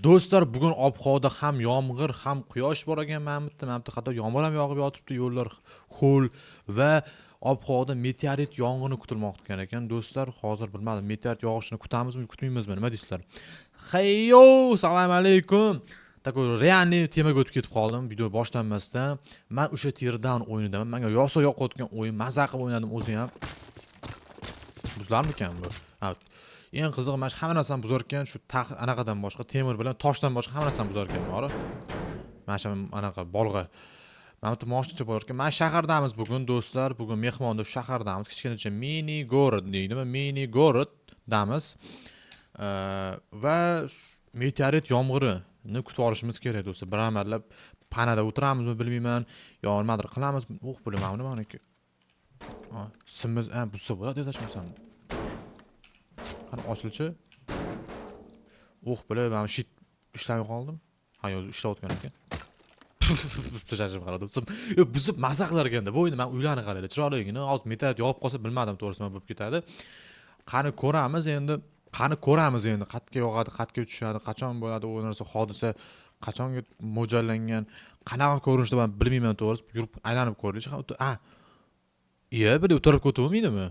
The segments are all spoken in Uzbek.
Do'stlar, bugun ob-havoda ham yomg'ir, ham quyosh bor ekan mana bu yerda hatto yomg'ir ham yog'ib yotibdi, yo'llar ho'l va ob-havoda meteorit yong'ini kutilmoqda ekan. Do'stlar, hozir bilmadim, meteorit yog'ishini kutamizmi, kutmaymizmi, nima deysizlar? Hayyo, assalomu alaykum. Такой реальный temaga o'tib ketib qoldim video boshlanmasdan. Men o'sha Teardown o'yinidaman. Menga yoqsa yoqayotgan o'yin, maza qilib o'ynadim o'zim ham. Buzlarmikan bu? Ha. Eng qizig'i mana hamma narsani buzar ekan, shu anaqadan boshqa, temir bilan toshdan boshqa hamma narsani buzar ekan, bori. Mana shu anaqa bolg'a. Mana bu moshinacha bor ekan. Mana shahardamiz bugun do'stlar, bugun mehmonda shahardamiz, kichkinacha mini город deydimi? Mini городдamiz. Va meteorit yomg'irini kutib olishimiz kerak do'stlar. Bir amallab panada o'tiramizmi bilmayman, yo nimadir qilamiz. Bilmayman nimaniki. Simiz, buzsa bo'ladi deb tashmasam. Qani ochilchi. Mana shit ishlamay qoldim. Ha, yo'q, ishlayotgan ekan. Tashashib qaradim. Buzib maza qilar ekanda. Bu o'yinda men uylarni qaraydi. Chiroyligini, hozir meteorit yog'ib qolsa bilmadim, to'g'risi nima bo'lib ketadi. Qani ko'ramiz endi. Qatga yog'adi, qatga tushadi, qachon bo'ladi u narsa, hodisa qachonga mo'ljallangan, qanaqa ko'rinishda men bilmayman, to'g'risi. Yurib aylanib ko'raylik. Bir o'tirib ko'tavermaydimi?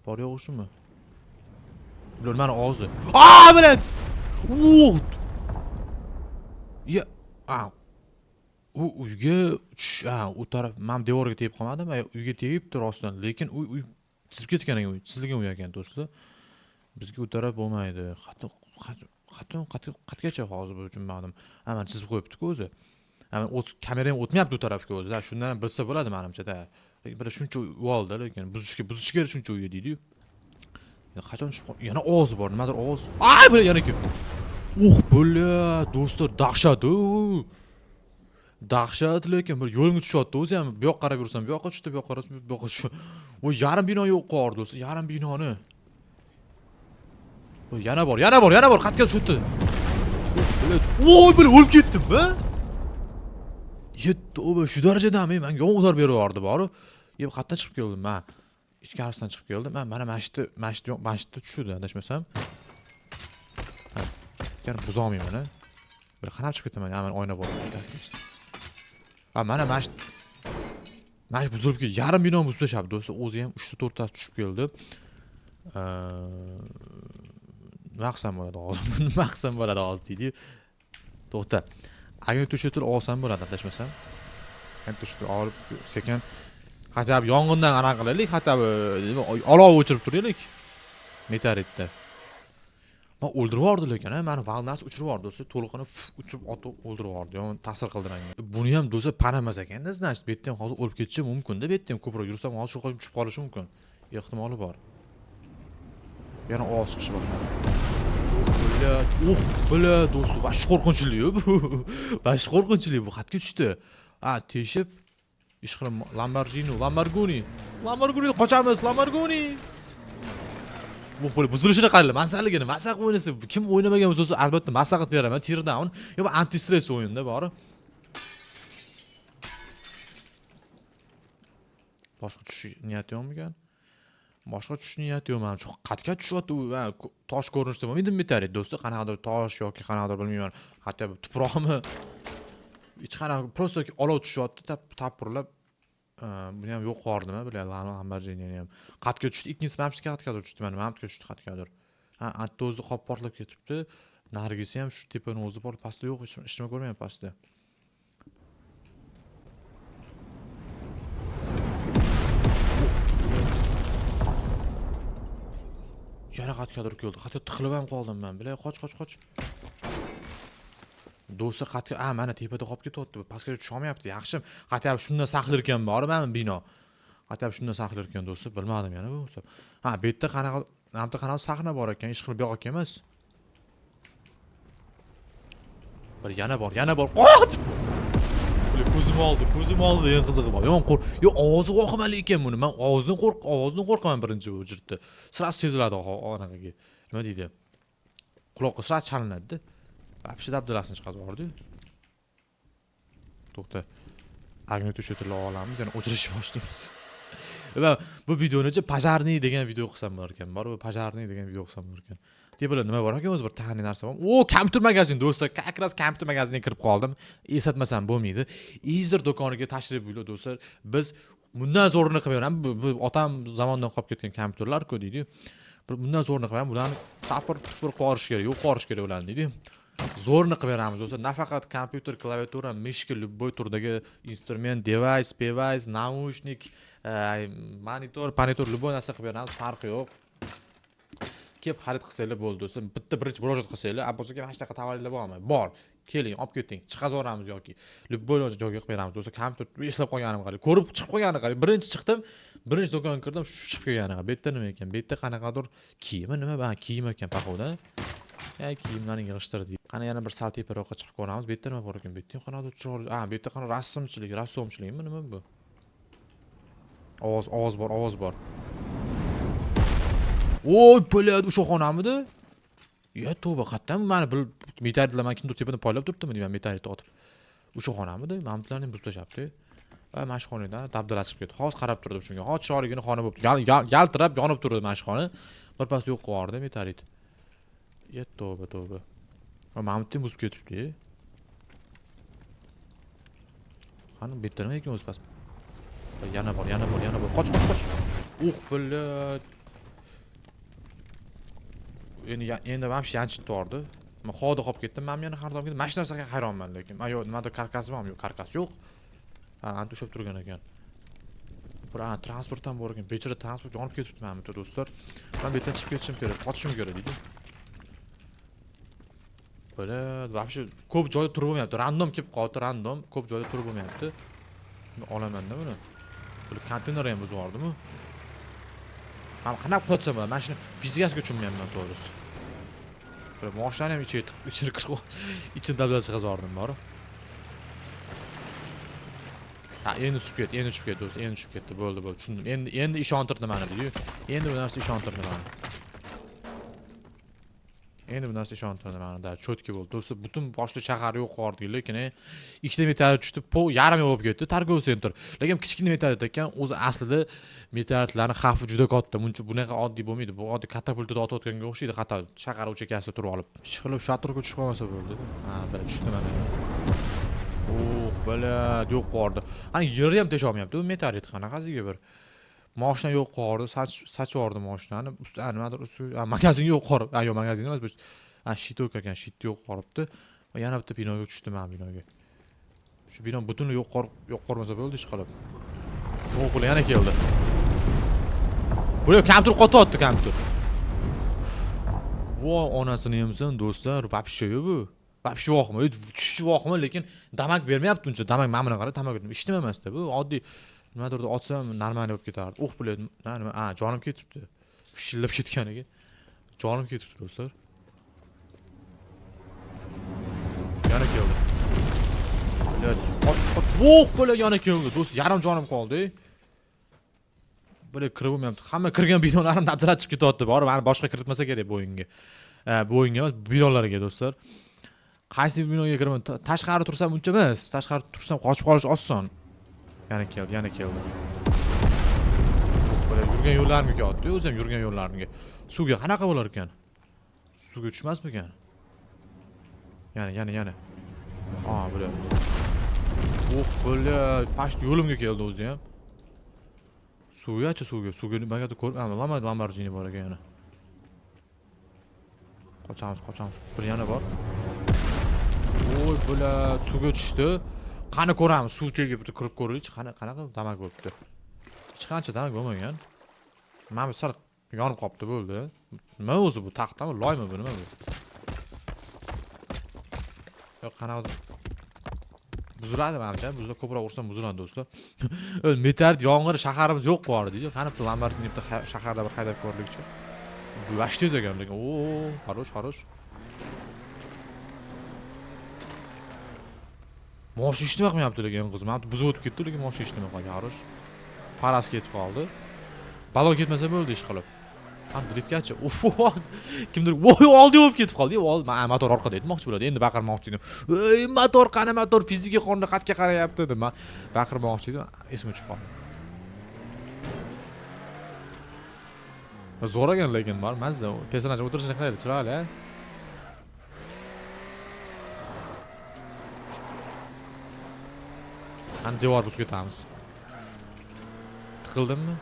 Bor yo'q shumi? Bular meni og'zi. Bilan. Uyga u taraf men devorga tegib qolmadim, uyga tegibdi rostdan, lekin uy chizib ketgan ekan, chizilgan uy ekan do'stlar. Bizga u taraf bo'lmaydi. Qatgacha hozir bu tushunmadim. Men chizib qo'yibdi-ku o'zi. Kameram o'tmayapti u tarafga o'zi. Shundan bilsa bo'ladi menimcha-da. Lekin bir shuncha uy oldi, lekin buzishga shuncha uy deydi-yu. Qachon yana ovoz bor, nimadir ovoz. Bular yana kim? Bular do'stlar, dahshat, lekin bir yo'limga tushyapti o'zi ham. Bu yoqqa qarab yursam, bu yoqqa tushdi, bu yoqqa qarasam, bu yoqqa tushdi. Yarim bino yo'q qoldi do'stlar, yarim binoni. Yana bor, qatga tushdi. Bular o'lib ketdimi? Shu darajadami? Menga yomg'ir beryapti bori. Qayerdan chiqib keldim men? Ichkarisidan chiqib keldim. Mana mashitda tushdi, adashmasam. Yana buzolmayman, bir qanab chiqib ketaman, men oyna bor. Mana mashit buzilib ketdi. Yarim bino buzib tashlab do'stlar, o'zi ham 3-4 tasi tushib keldi. Maqsam bo'ladi hozir deydi. To'xta. Agar to'shatil olsam bo'ladi, adashmasam. Ham to'shatil olib sekin hatab yong'indan aniq qilaylik, hatab olov o'chirib turaylik. Meteoritda. Men o'ldirib yubordi lekin, meni valnasi uchirib yubordi do'stlar, to'lqini uchib otib o'ldirib yubordi. Yomon ta'sir qildiranga. Buni ham do'stlar panamas ekan-da, значит, bu yerda ham hozir o'lib ketishi mumkin-da, bu yerda ham ko'proq yursam hozir shu qo'yib tushib qolishi mumkin. Ehtimoli bor. Yana ovoz chiqishi boshladi. Bular do'stlar, bash qo'rqinchli bu. Bash qo'rqinchli bu, xatga tushdi. Teshib ish qilib Lamborghini qochamiz, Lamborghini. Bular buzilishini qaranglar, masaligini, masa qilib o'ynasa, kim o'ynamagan bo'lsa, albatta maslahat beraman. Teardown, bu anti-stress o'yinda bori. Boshqa tushish niyati yo'qmikan? Boshqa tushish niyati yo'q menimcha. Qatga tushyapti u, tosh ko'rinishda bo'lmaydi meteorit do'stlar, qanaqadir tosh yoki qanaqadir bilmayman, hatto tuproqmi? Hech qanaqa prosta olov tushyapti, tapurlab buni ham yo'q qordimi, bilaman, Lamborghini ham. Qatga tushdi, ikkinchisi mamshga qatga tushdi, mana tushdi qatgadir. Atda o'zi qop portlab ketibdi. Nargisi ham shu tepani o'zi bor, pastda yo'q, hech nima ko'rmayman pastda. Yana qatgadir keldi. Qatga tiqilib ham qoldim men. Bilay, qoch. Do'stlar qatga, mana tepada qolib ketyapti. Pastga tusha olmayapti. Yaxshi. Qatga shundan saqlar ekan bor, men bino. Qatga shundan saqlar ekan do'stlar, bilmadim yana bu. Bu yerda qanaqa sahna bor ekan, ish qilib yo'q emas. Bir yana bor. Ko'zim oldi, eng qizig'i bor. Yomon ovozi qo'rqimali ekan buni. Men ovozidan qo'rqaman birinchi bu jirtda. Sirasi seziladi anaqaga. Nima deydi? Quloqqa sirasi chalinadi-da. Apshida Abdulasini chiqarib yubordi. To'xta. Agnetni o'chirib olamiz, yana o'chirishni boshlaymiz. Va bu videoni pajariy degan video qilsam bo'lar ekan. Bu pajariy degan video qilsam bo'lar ekan. Tepada nima bor ekan o'zi bir taxaniy narsa bor. O, kompyuter magazin do'stlar. Как раз kompyuter magaziniga kirib qoldim. Eslatmasam bo'lmaydi. Izir do'koniga tashrif buyurdi do'stlar. Biz bundan zo'rini qilib beramiz. Bu otam zamondan qolib ketgan kompyuterlar-ku deydi. Bundan zo'rini qilib beramiz. Bularni tapir tupur qorish kerak, yo'q qorish kerak ularni deydi. Zo'rini qilib beramiz do'stlar. Nafaqat kompyuter, klaviatura, mishka, любой turdagi instrument, device, device, naushnik, monitor, любой narsa qilib beramiz. Farqi yo'q. Kelib xarid qilsanglar bo'ldi do'stlar. Bitta birinchi murojaat qilsanglar, bo'lsa ham hech qanaqa tovarlar bormi? Bor. Keling, olib keting. Chiqazoramiz yoki любой joyga qo'yib beramiz do'stlar. Kompyuter eslab qolganim qarang. Ko'rib chiqib qolganim qarang. Birinchi chiqdim, birinchi do'konga kirdim, chiqib kelganim. Bu yerda nima ekan? Bu yerda qanaqadir kiyimi nima? Kiyim ekan paxoda. Kiyimlarning yig'ishtirdi. Qani yana bir sal teparoqqa chiqib ko'ramiz. Bu yerda nima bor ekan? Bu yerda qanaqa chiroyli. Bu yerda qanaqa rassomchilikmi, nima bu? Ovoz bor. Oy, bo'ladi o'sha xonamida. Ya tavba, qayerdan meni bir meteoritlar men kimdir tepadan poylab turibdimi deyman, meteorit otib. O'sha xonamida mamtlarni buzib tashlabdi. Mana shu xonadan dabdala chiqib ketdi. Hozir qarab turdim shunga. Hozir chiroyligini xona bo'libdi. Yaltirab yonib turdi mana shu xona. Birpas yo'q qo'yardi meteorit. Ya tavba. Mamtni buzib ketibdi. Qani bitirmay ekan o'zi pas. Yana bor. Qoch. Billat. Endi ham yanchib turdi. Men xoda qolib ketdim. Men yana xaridor ketdim. Mana shu narsaga hayronman lekin. Ayo, nimada karkasi bormi? Yo'q, karkas yo'q. Anta ushab turgan ekan. Bir transport ham bor ekan. Bechara transport yonib ketibdi mana bu do'stlar. Men bu yerdan chiqib ketishim kerak, qochishim kerak deydi. Böyle, вообще ko'p joyda turib bo'lmayapti. Random kelib qoldi, random. Ko'p joyda turib bo'lmayapti. Buni olaman-da buni. Bu konteyner ham buzib yubordimi? Men qanaqa qilatsam bo'ladi? Men shuni fizikasiga tushunmayapman to'g'risi. Böyle mashinaning ham ichiga kirib, ichidan dabdala chiqazib yubordim, bor. Endi tushib ketdi do'st, endi tushib ketdi. Bo'ldi, tushundim. Endi ishontirdi meni deydi. Endi bu narsa ishontirdi meni. Endi bu narsa ishontirdi meni. Da, cho'tki bo'ldi. Do'stlar, butun boshli shahar yo'q qo'rdik, lekin ikkita meteorit tushdi, yarim bo'lib ketdi. Targov center. Lekin kichkina meteorit ekan, o'zi aslida meteoritlarning xavfi juda katta. Bunaqa oddiy bo'lmaydi. Bu oddiy katapultda otayotganga o'xshaydi, xato shahar chekasida turib olib. Ishqilib shatrga tushib qolmasa bo'ldi. Bir tushdi mana. Bo'ladi, yo'q qo'rdi. Ani yeri ham tesha olmayapti. U meteorit qanaqasiga bir mashina yo'q qo'rdi, sachyordi mashinani. Ustidan nimadir magazin yo'q qorib. Yo'q, magazin emas, bu shitok ekan, shit yo'q qoribdi. Va yana bitta binoga tushdi, mana binoga. Shu bino butunlay yo'q qormasa bo'ldi ish qilib. O'g'li yana keldi. Buraya kompyuter qotyapti, kompyuter. Voy, onasini yemsan do'stlar, вообще yo'q bu. Вообще yo'qmi? Tushish yo'qmi, lekin damak bermayapti uncha. Damak mana buni qara, damak ishtimamasda bu. Oddiy nimadir otsam normal bo'lib ketardi. Biladi. Nima? Jonim ketibdi. Shillab ketganiga. Jonim ketibdi do'stlar. Yana keldi. Bo'ladi, yana keldi. Do'st, yarim jonim qoldi. Böyle kirib olmayapti. Hamma kirgan binolarim dabdala chiqib ketyapti. Bor, meni boshqa kiritmasa kerak bu o'yinga. Bu o'yinga emas, binolarga do'stlar. Qaysi binoga kiraman? Tashqari tursam uncha emas. Tashqari tursam qochib qolish oson. Yana keldi. Böyle yurgan yo'llarimga kelyapti. O'zi ham yurgan yo'llarimga. Suvga qanaqa bo'lar ekan? Suvga tushmasmi ekan? Yana. Böyle. Böyle past yo'limga keldi o'zi ham. Suvga nimaga ko'rib, Lamborghini bor ekan yana. Qochamiz. Bir yana bor. Voy, bo'ladi, suvga tushdi. Qani ko'ramiz, suv tagiga bitta kirib ko'raylik, qanaqa damak bo'libdi. Hech qancha damak bo'lmagan. Mana bu sal yonib qopti, bo'ldi. Nima o'zi bu? Taxtami, loymi bu, nima bu? Yo'q, qanaqa buziladi menimcha. Buzilib ko'proq ursam buziladi do'stlar. Meteorit yomg'ir shaharimiz yo'q qo'yardi deydi. Qani bitta Lamborghini bitta shaharda bir haydab ko'rlikchi. Bu vashtiz ekan lekin. Xarosh. Mashina ishlamay qolmayapti lekin qiz. Men buzib o'tib ketdi lekin mashina ishlamay qolgan. Xarosh. Faras ketib qoldi. Balo ketmasa bo'ldi ish qilib. Driftgachi. Kimdir voy oldi bo'lib ketib qoldi. Motor orqada aytmoqchi bo'ladi. Endi baqirmoqchi edim. Ey, motor qani motor fizika qonuna qatga qarayapti dedim. Men baqirmoqchi edim. Esimga tushib qoldi. Zo'r ekan lekin bor, mazza. Personaj o'tirishini qaraydi, chiroyli, ha? Qani devor buzib ketamiz. Tiqildimmi?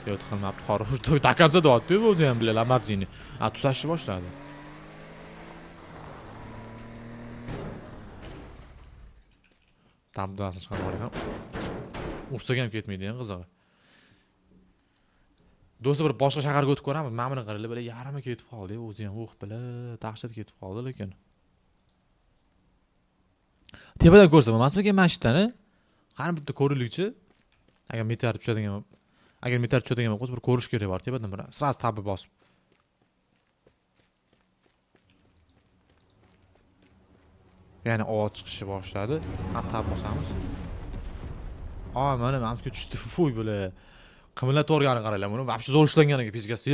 Yo'q, tiqilmabdi. Xor. Takansa deyapti o'zi ham bilan Lamborghini. Tutashni boshladi. Tamdan chiqarib olaylik. Ursaga ham ketmaydi ham qizig'i. Do'sti bir boshqa shaharga o'tib ko'ramiz. Mana buni qaranglar, böyle yarimi ketib qoldi, o'zi ham bila, dahshat ketib qoldi lekin. Tepadan ko'rsam emasmikan masjiddan? Qani bitta ko'raylikchi. Agar meteor tushadigan bo'lsa, bir ko'rish kerak bor tepadan bir. Sraz tabbi bosib. Ya'ni ovoz chiqishni boshladi. Tab bosamiz. Mana menga tushdi. Voy bo'la. Qimillatvorgani qaranglar buni. Vobshe zo'r ishlangan ekan fizikasi.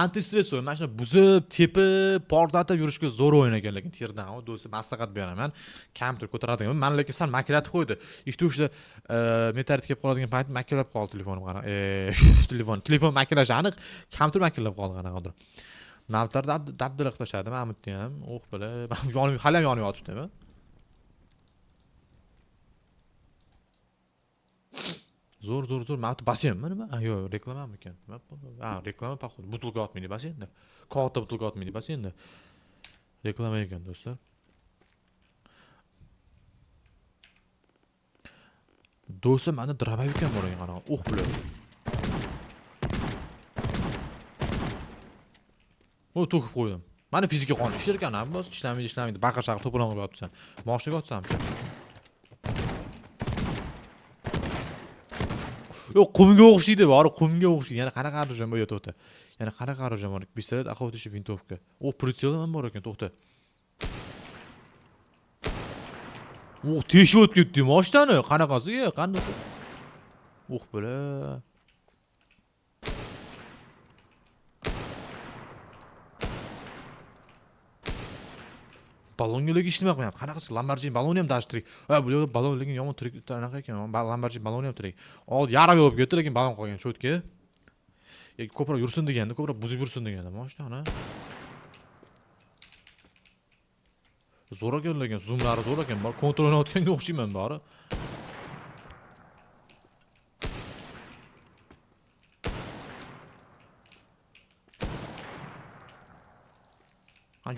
Anti-stress o'yin. Mana shuni buzib, tepib, portlatib yurishga zo'r o'yin ekan, lekin terdan do'sti maslahat beraman. Kompyuter ko'taradigan. Men lekin sal maklatib qo'ydi. Ishda o'sha meteorit kelib qoladigan payt maklab qoldi telefonim qarang. Telefon maklashi aniq, kompyuter maklab qoldi qanaqadir. Navtar dabdala qilib tashladi. Men umidni ham, bo'la. Yonim hali ham yonib yotibdi-mi? Zo'r. Mana bu basenmi nima? Yo'q, reklamamikan. Reklama походу. Butulka otmaydi basenda. Qog'ozda butulka otmaydi basenda. Reklama ekan do'stlar. Do'sti menda drabaykan bor ekan qanaqa. Bilan. To'kib qo'ydim. Mana fizika qoni ishlar ekan, bos ishlamaydi. Baqir-chaqir to'polon qilib yotibsan. Moshinaga otsam-chi. Yo'q, qumga o'xshaydi, bari qumga o'xshaydi. Yana qanaqa orужие bor to'xta. Yana qanaqa orужие bor? Pistolet, охотничий винтовка. Прицелым ham bor ekan, to'xta. Teshib o'tib ketdi mashinani. Qanaqasiga? Qanday? Bo'la. Balonga lekin ishlamay qanaqasi Lamborghini baloni ham dash tirik. Bu yerda balon lekin yomon tirik anaqa ekan. Lamborghini baloni ham tirik. Yarim bo'lib ketdi, lekin balon qolgan cho'tka. Ko'proq yursin deganda, ko'proq buzib yursin deganda mashinani. Zo'r ekan lekin, zoomlari zo'r ekan. Bor kontrol o'ynayotganga o'xshayman bari.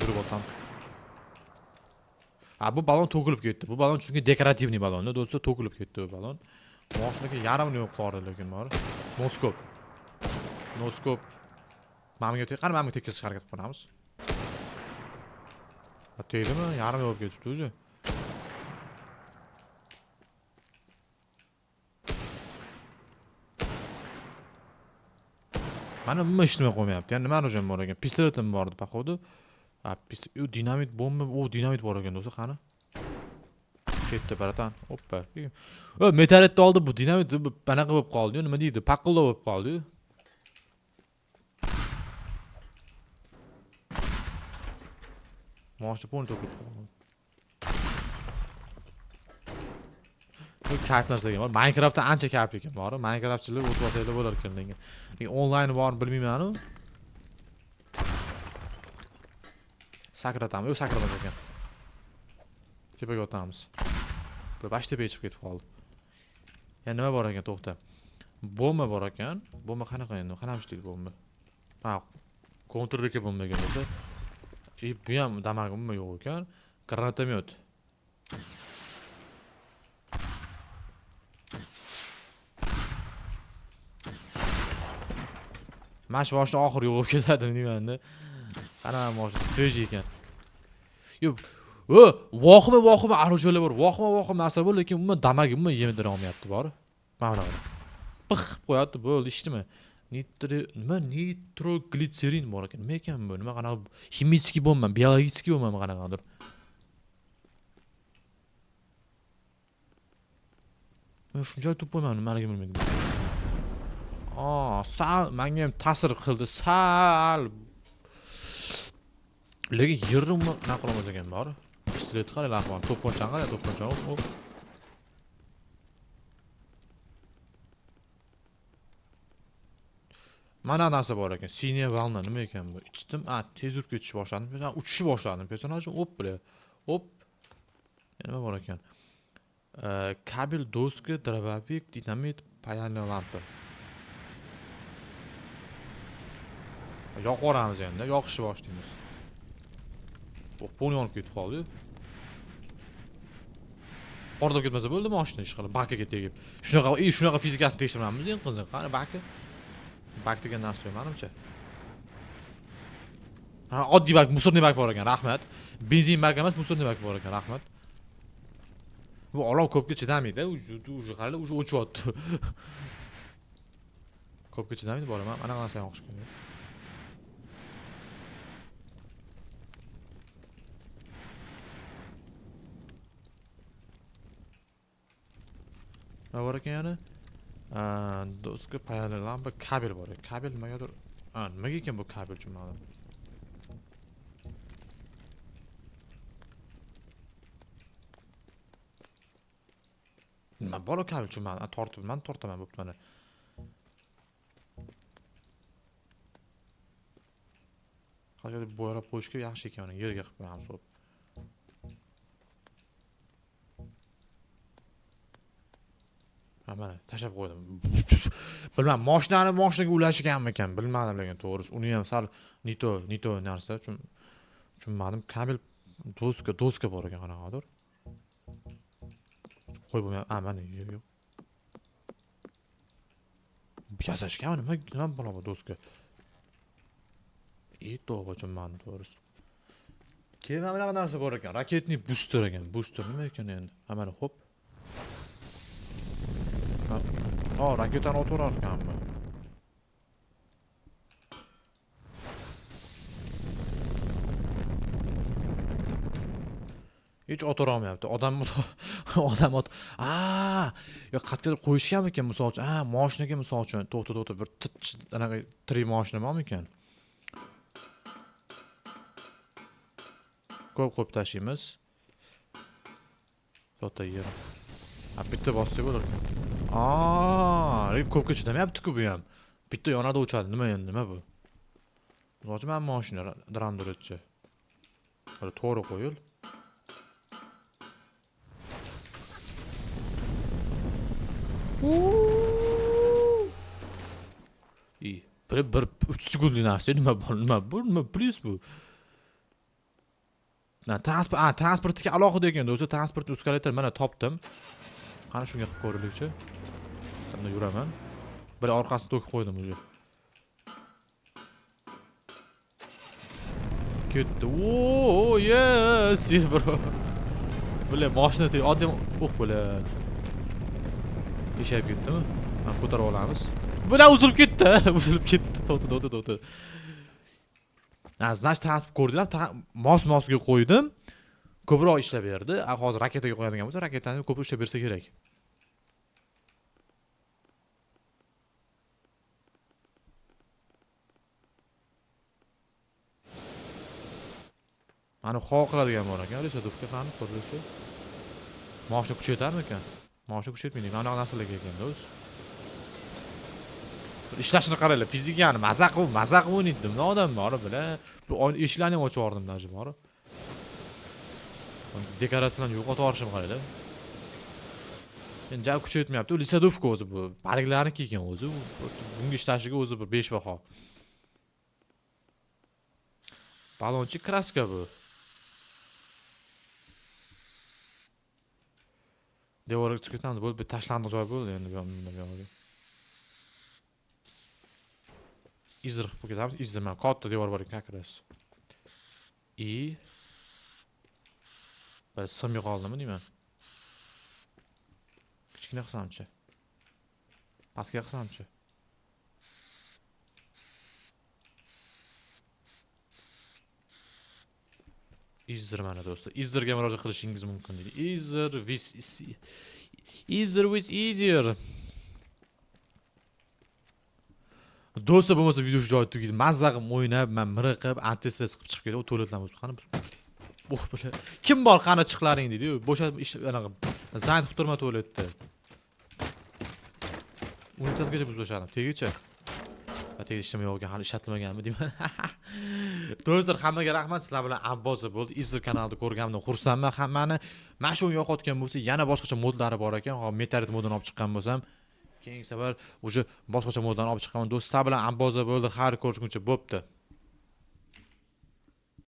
Yurib o'tamiz. Bu balon to'kilib ketdi. Bu balon chunki dekorativniy balon-da, do'stlar, to'kilib ketdi bu balon. Moshinaga yarimini yo'q qoldi lekin bor. Noskop. Menga tekkizishga harakat qilamiz. Tegdimi? Yarim yo'q ketibdi o'zi. Mana nima ishlamay qo'ymayapti. Ya'ni nima rojam bor ekan? Pistoletim bor edi, походу. Dinamit bomba, dinamit bor ekan do'stlar, qani. Ketdi baratan. Hoppa. Meteoritni oldi, bu dinamit qanaqa bo'lib qoldi-yu, nima deydi? Paqillo bo'lib qoldi-yu. Moshina poni to'kib qoldi. Bu kayf narsaga bor. Minecraftda ancha kayf ekan bor. Minecraftchilar o'tib bo'lar ekan lekin. Onlayn bormi bilmayman-ku. Sakratamiz. Yo'q, sakramagan ekan. Tepaga o'tamiz. Bu bash tepaga chiqib ketib qoldi. Yana nima bor ekan, to'xta. Bomba bor ekan. Bomba qanaqa endi? Qanaqa ishlaydi bomba? Kontroldagi bomba ekan o'zi. Bu ham damag'imi yo'q ekan. Granatomyot. Mash boshida oxir yo'q bo'lib ketadi deyman-da. Qanaqa moshina svejiy ekan. Yo'q. Vohima orужиялар bor. Vohima narsa bor, lekin umuman damagi umuman yemdira olmayapti bor. Mana buni. Pix qo'yapti, bo'ldi, ishdimi? Nitroglitserin bor ekan. Nima ekan bu? Nima qanaqa ximический bomba, biologический bomba qanaqadir. Men shunchalik to'p bo'lmayman, nimaligini bilmayman. Sal menga ham ta'sir qildi, sal. Lekin yerni nima qilamiz ekan bor? Pistolet qarang, lahmon, to'pponchani qarang, to'pponchani. Mana narsa bor ekan. Siniya valna nima ekan bu? Ichdim, tez urib ketish boshladim. Birdan uchishni boshladim. Personajim hop bile. Hop. Nima bor ekan? Kabel, doska, dробовик, dinamit, payanli lampa. Yoqib yuboramiz endi, yoqishni boshlaymiz. Pol yonib ketib qoldi. Portlab ketmasa bo'ldi mashina ish qilib, bakiga tegib. Shunaqa fizikasini tekshiramiz endi qiziq. Qani baki? Bak degan narsa yo'q menimcha. Ha, oddiy bak, musorniy bak bor ekan, rahmat. Benzin bak emas, musorniy bak bor ekan, rahmat. Bu olov ko'pga chidamaydi, uje qaranglar, uje o'chyapti. Ko'pga chidamaydi, boraman. Ana narsani o'qish kerak. Nima bor ekan yana? Doska, payanli lampa, kabel bor ekan. Kabel nimagadir? Nimaga ekan bu kabel ma'lum? Nima bor kabel ma'lum? Tortaman bo'pti mana. Hozir bo'yalab qo'yishga yaxshi ekan, yerga qilib qo'yamiz hop. Mana tashab qo'ydim. Bilmadim, mashinaga ulashganmi ekan, bilmadim lekin to'g'risi. Uni ham sal nito narsa tushunmadim. Kabel doska bor ekan qanaqadir. Qo'yib bo'lmayapti. Mana yo'q. Yasashgan nima bo'la bu doska? To'g'ri tushunmadim to'g'risi. Keyin mana bunaqa narsa bor ekan. Raketniy booster ekan. Booster nima ekan endi? Mana hop. Raketani otaverar ekanmi? Hech otaolmayapti. Odam yo qatqaga qo'yishgan ekan misol uchun. Mashinaga misol uchun to'xta bir anaqa tri mashina bormi ekan? Ko'p qo'yib tashlaymiz. To'xta yer. Bitta bossak bo'lar ekan. Ko'pga chidamayapti-ku bu ham. Bitta yonada o'chadi. Nima endi, nima bu? Hozir men mashina drandoretchi. Hali to'g'ri qo'yil. Bir 3 sekundlik narsa nima plyus bu? Transportga alohida ekan, o'zi transport eskalator mana topdim. Qani shunga qilib ko'raylikchi. Qanday yuraman? Bir orqasini to'kib qo'ydim o'zi. Ketdi. Yes, bro. Bular mashina oddiy bo'lar. Ishab ketdimi? Mana ko'tarib olamiz. Bular uzilib ketdi. To'xta. Znash transport ko'rdinglar, mos-mosga qo'ydim. Ko'proq ishlab berdi. Hozir raketaga qo'yadigan bo'lsa, raketani ko'p ishlab bersa kerak. Mana xo qiladigan bor ekan, resadovka qani ko'rilishi. Mashina kuchaytarmi ekan? Mashina kuchaytmaydi. Mana bunaqa narsalarga ekan o'zi. Ishlashini qaranglar, fizikani mazaq o'ynaydi. Nima odam bor bilan. Bu eshiklarni ham ochib yubordim даже bor. Dekoratsiyalarni yo'qotib yuborishim qaranglar. Endi javob kuchaytmayapti. U lisadovka o'zi bu. Barglarniki ekan o'zi. Bunga ishlashiga o'zi bir 5 baho. Balonchi kraska bu. Devorga chiqib ketamiz, bo'lib bir tashlandiq joy bo'ldi endi bu yoqda. Izr qilib ketamiz. Izrman, katta devor bor ekan akras. Bir sim yo'qoldimi deyman. Kichkina qilsamchi. Pastga qilsamchi. Izr mana do'stlar. Izrga murojaat qilishingiz mumkin deydi. Izr with easier. Do'stlar bo'lmasa video shu joyda tugaydi. Mazza qilib o'ynab, men miriqib, anti-stress qilib chiqib ketdim. Tualetdan o'tib qani biz. Bilan. Kim bor qani chiqlaring deydi-yu. Bo'shab ish anaqa zayn qilib turma tualetda. Unitazgacha buzlashadim. Tegicha. tegishim yo'q ekan, hali ishlatilmaganmi deyman. Do'stlar, hammaga rahmat. Sizlar bilan Abboza bo'ldi. Izr kanalida ko'rganimdan xursandman. Hammani mana shu yo'qotgan bo'lsa, yana boshqacha modlari bor ekan. Hozir Meteorit modini olib chiqqan bo'lsam, keyingi safar o'sha boshqacha moddan olib chiqaman. Do'stlar bilan Abboza bo'ldi. Har ko'rishguncha bo'pti.